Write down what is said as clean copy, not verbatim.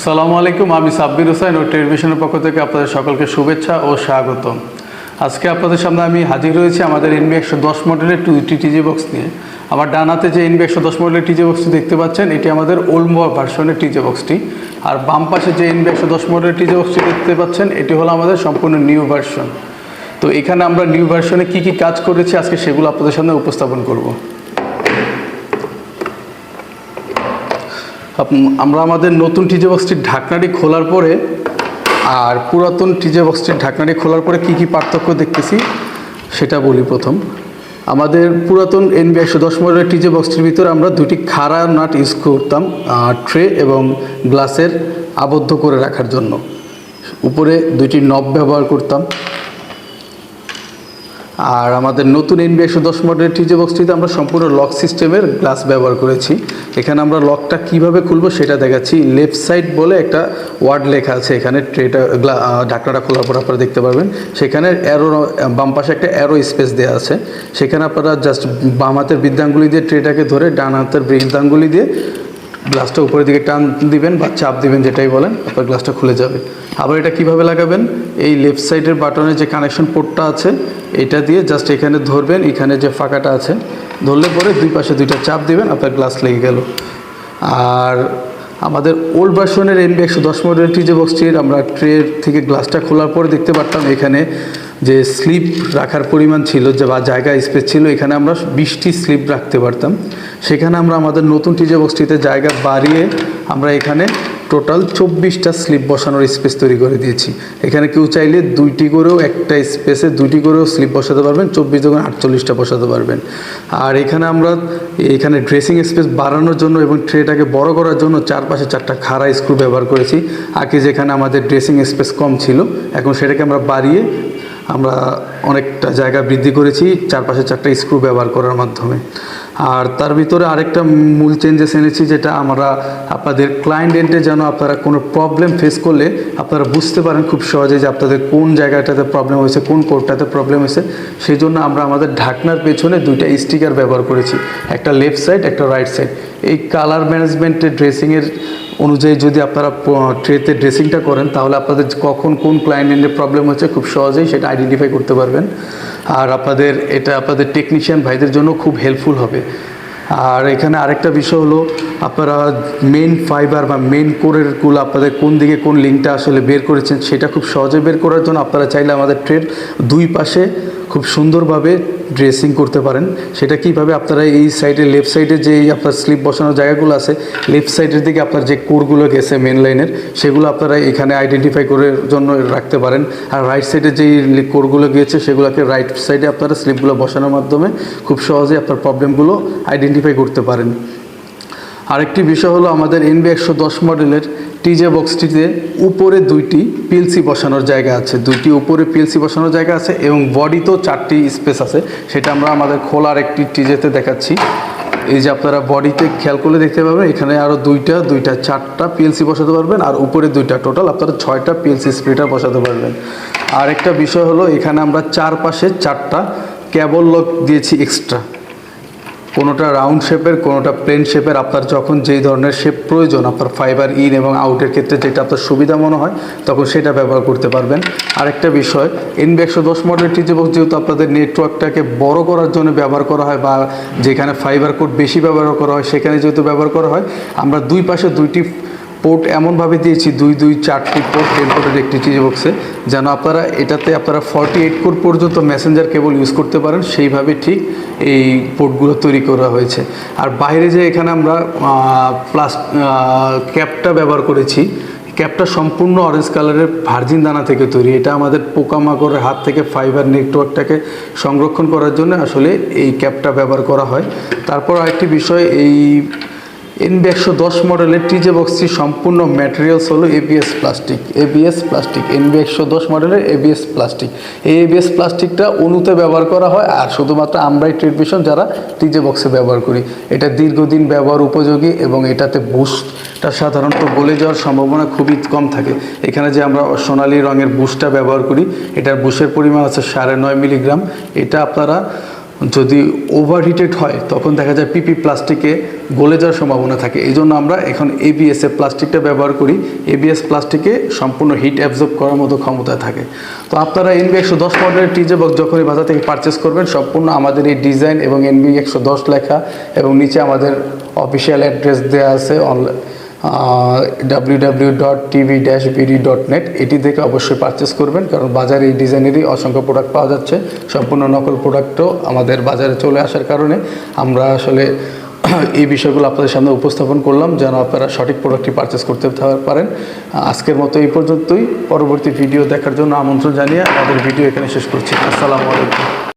আসসালামু আলাইকুম, আমি সাব্বির হোসেন ও টেলিভিশনের পক্ষ থেকে আপনাদের সকলকে শুভেচ্ছা ও স্বাগতম। আজকে আপনাদের সামনে আমি হাজির হয়েছি আমাদের NB 110 মডেলের 2টি টিজি বক্স নিয়ে। আমার ডান হাতে যে NB 110 মডেলের টিজি বক্সটি দেখতে পাচ্ছেন, এটি আমাদের ওল্ড ভার্সনের টিজি বক্সটি। আর বাম পাশে যে NB 110 মডেলের টিজি বক্সটি দেখতে পাচ্ছেন, এটি হলো আমাদের সম্পূর্ণ নিউ ভার্সন। তো এখানে আমরা নিউ ভার্সনে কী কী কাজ করেছি আজকে সেগুলো আপনাদের সামনে উপস্থাপন করব। আমরা আমাদের নতুন টিজি বক্সটির ঢাকনাটি খোলার পরে আর পুরাতন টিজি বক্সটির ঢাকনাটি খোলার পরে কী কী পার্থক্য দেখতেছি সেটা বলি। প্রথম, আমাদের পুরাতন NB 110 মডেলের টিজি বক্সটির ভিতরে আমরা দুটি খাড়া নাট ইউজ করতাম ট্রে এবং গ্লাসের আবদ্ধ করে রাখার জন্য। উপরে দুইটি নব ব্যবহার করতাম। আর আমাদের নতুন NB 110 মডেলের টিজি বক্সটিতে আমরা সম্পূর্ণ লক সিস্টেমের গ্লাস ব্যবহার করেছি। এখানে আমরা লকটা কিভাবে খুলবো সেটা দেখাচ্ছি। লেফট সাইড বলে একটা ওয়ার্ড লেখা আছে, এখানে ট্রেটা ঢাকনাটা খোলার পর আপনারা দেখতে পারবেন। সেখানে অ্যারো, বাম পাশে একটা অ্যারো স্পেস দেওয়া আছে। সেখানে আপনারা জাস্ট বাম হাতের বৃদ্ধাঙ্গুলি দিয়ে ট্রেটাকে ধরে ডান হাতের বৃদ্ধাঙ্গুলি দিয়ে গ্লাসটা উপরের দিকে টান দিবেন বা চাপ দিবেন, যেটাই বলেন, আপনার গ্লাসটা খুলে যাবে। আবার এটা কিভাবে লাগাবেন, এই লেফট সাইডের বাটনে যে কানেকশন পোর্টটা আছে এটা দিয়ে জাস্ট এখানে ধরবেন, এখানে যে ফাঁকাটা আছে ধরলে পরে দুই পাশে দুইটা চাপ দিবেন, আপনার গ্লাস লেগে গেল। আর আমাদের ওল্ড ভার্সনের NB 110 মডেলের টিজি বক্সটির আমরা ট্রের থেকে গ্লাসটা খোলার পরে দেখতে পারতাম এখানে যে স্লিপ রাখার পরিমাণ ছিল, যে বা জায়গা স্পেস ছিল, এখানে আমরা 20টি স্লিপ রাখতে পারতাম। সেখানে আমরা আমাদের নতুন টিজি বক্সটিতে জায়গা বাড়িয়ে আমরা এখানে টোটাল 24টা স্লিপ বসানোর স্পেস তৈরি করে দিয়েছি। এখানে কেউ চাইলে দুইটি করেও, একটা স্পেসে দুইটি করেও স্লিপ বসাতে পারবেন, 24 × 48টা বসাতে পারবেন। আর এখানে আমরা ড্রেসিং স্পেস বাড়ানোর জন্য এবং ট্রেটাকে বড় করার জন্য চারপাশে 4টা খাড়া স্ক্রু ব্যবহার করেছি। আগে যেখানে আমাদের ড্রেসিং স্পেস কম ছিল, এখন সেটাকে আমরা বাড়িয়ে আমরা অনেকটা জায়গা বৃদ্ধি করেছি চারপাশে 4টা স্ক্রু ব্যবহার করার মাধ্যমে। আর তার ভিতরে আরেকটা মূল চেঞ্জেস এনেছি, যেটা আমরা আপনাদের ক্লায়েন্ট এন্ডে যেন আপনারা কোনো প্রবলেম ফেস করলে আপনারা বুঝতে পারেন খুব সহজে যে আপনাদের কোন জায়গাটাতে প্রবলেম হয়েছে, কোন পোর্টটাতে প্রবলেম হয়েছে। সেই জন্য আমরা আমাদের ঢাকনার পেছনে দুইটা স্টিকার ব্যবহার করেছি, একটা লেফট সাইড, একটা রাইট সাইড। এই কালার ম্যানেজমেন্টের ড্রেসিংয়ের অনুযায়ী যদি আপনারা ট্রেতে ড্রেসিংটা করেন, তাহলে আপনাদের কখন কোন ক্লায়েন্ট এন্ডের প্রবলেম হচ্ছে খুব সহজেই সেটা আইডেন্টিফাই করতে পারবেন। আর এটা আপনাদের টেকনিশিয়ান ভাইদের জন্য খুব হেল্পফুল হবে। আর এখানে আরেকটা বিষয় হলো, আপনারা মেন ফাইবার বা মেন কোরেরগুলো আপনাদের কোন দিকে কোন লিঙ্কটা আসলে বের করেছেন সেটা খুব সহজে বের করার জন্য আপনারা চাইলে আমাদের ট্রের দুই পাশে খুব সুন্দরভাবে ড্রেসিং করতে পারেন। সেটা কীভাবে, আপনারা এই সাইডে লেফট সাইডে যে আপনার স্লিপ বসানোর জায়গাগুলো আছে, লেফট সাইডের দিকে আপনার যে কোরগুলো গেছে মেন লাইনের, সেগুলো আপনারা এখানে আইডেন্টিফাই করার জন্য রাখতে পারেন। আর রাইট সাইডে যেই কোরগুলো গিয়েছে সেগুলোকে রাইট সাইডে আপনারা স্লিপগুলো বসানোর মাধ্যমে খুব সহজেই আপনার প্রবলেমগুলো আইডেন্টিফাই করতে পারেন। আরেকটি বিষয় হলো, আমাদের NB 110 মডেলের টিজি বক্সটিতে উপরে দুইটি পিএলসি বসানোর জায়গা আছে, দুইটি উপরে পিএলসি বসানোর জায়গা আছে এবং বডিতেও 4টি স্পেস আছে। সেটা আমরা আমাদের খোলার একটি টিজেতে দেখাচ্ছি। এই যে আপনারা বডিতে খেয়াল করলে দেখতে পাবেন, এখানে আরও দুইটা 4টা পিএলসি বসাতে পারবেন, আর উপরে দুইটা, টোটাল আপনারা 6টা পিএলসি স্প্লিটার বসাতে পারবেন। আর একটা বিষয় হলো, এখানে আমরা চারপাশে 4টা কেবল লক দিয়েছি এক্সট্রা, কোনোটা রাউন্ড শেপের, কোনোটা প্লেন শেপের। আপনার যখন যেই ধরনের শেপ প্রয়োজন, আপনার ফাইবার ইন এবং আউটের ক্ষেত্রে যেটা আপনার সুবিধা মনে হয় তখন সেটা ব্যবহার করতে পারবেন। আরেকটা বিষয়, NB 110 মডেলের টিজি বক্স যেহেতু আপনাদের নেটওয়ার্কটাকে বড় করার জন্য ব্যবহার করা হয়, বা যেখানে ফাইবার কোড বেশি ব্যবহার করা হয় সেখানে যেহেতু ব্যবহার করা হয়, আমরা দুই পাশে দুইটি পোর্ট এমনভাবে দিয়েছি, 4টি পোর্ট 10 পোর্টের একটি টিজি বক্সে, যেন আপনারা এটাতে 48 কোর পর্যন্ত মেসেঞ্জার কেবল ইউজ করতে পারেন। সেইভাবে ঠিক এই পোর্টগুলো তৈরি করা হয়েছে। আর বাইরে যে এখানে আমরা ক্যাপটা ব্যবহার করেছি, ক্যাপটা সম্পূর্ণ অরেঞ্জ কালারের ভার্জিন দানা থেকে তৈরি। এটা আমাদের পোকামাকড়ের হাত থেকে ফাইবার নেটওয়ার্কটাকে সংরক্ষণ করার জন্য আসলে এই ক্যাপটা ব্যবহার করা হয়। তারপর আরেকটি বিষয়, এই NB 110 মডেলের টিজি বক্সটি সম্পূর্ণ ম্যাটেরিয়ালস হলো ABS প্লাস্টিক। NB 110 মডেলের ABS প্লাস্টিক। এই ABS প্লাস্টিকটা অণুতে ব্যবহার করা হয়, আর শুধুমাত্র আমরাই ট্রেডমিশন যারা টিজি বক্সে ব্যবহার করি। এটা দীর্ঘদিন ব্যবহার উপযোগী এবং এটাতে বুশটা সাধারণত গলে যাওয়ার সম্ভাবনা খুবই কম থাকে। এখানে যে আমরা সোনালী রঙের বুশটা ব্যবহার করি, এটার বুশের পরিমাণ আছে 9.5 মিলিগ্রাম। এটা আপনারা যদি ওভারহিটেড হয় তখন দেখা যায় পিপি প্লাস্টিকে গলে যাওয়ার সম্ভাবনা থাকে। এই জন্য আমরা এখন এবিএস এর প্লাস্টিকটা ব্যবহার করি। এবিএস প্লাস্টিকে সম্পূর্ণ হিট অ্যাবজর্ব করার মতো ক্ষমতা থাকে। তো আপনারা NB 110 মডেলের টিজে বক্স যখনই বাজার থেকে পারচেস করবেন, সম্পূর্ণ আমাদের এই ডিজাইন এবং NB 110 লেখা এবং নিচে আমাদের অফিসিয়াল অ্যাড্রেস দেওয়া আছে www.tv-bd.net, এটি থেকে অবশ্যই পারচেস করবেন, কারণ বাজারে এই ডিজাইনেরই অসংখ্য প্রোডাক্ট পাওয়া যাচ্ছে। সম্পূর্ণ নকল প্রোডাক্টও আমাদের বাজারে চলে আসার কারণে আমরা আসলে এই বিষয়গুলো আপনাদের সামনে উপস্থাপন করলাম, যেন আপনারা সঠিক প্রোডাক্টটি পারচেস করতে পারেন। আজকের মতো এই পর্যন্তই। পরবর্তী ভিডিও দেখার জন্য আমন্ত্রণ জানিয়ে আমাদের ভিডিও এখানে শেষ করছি। আসসালামু আলাইকুম।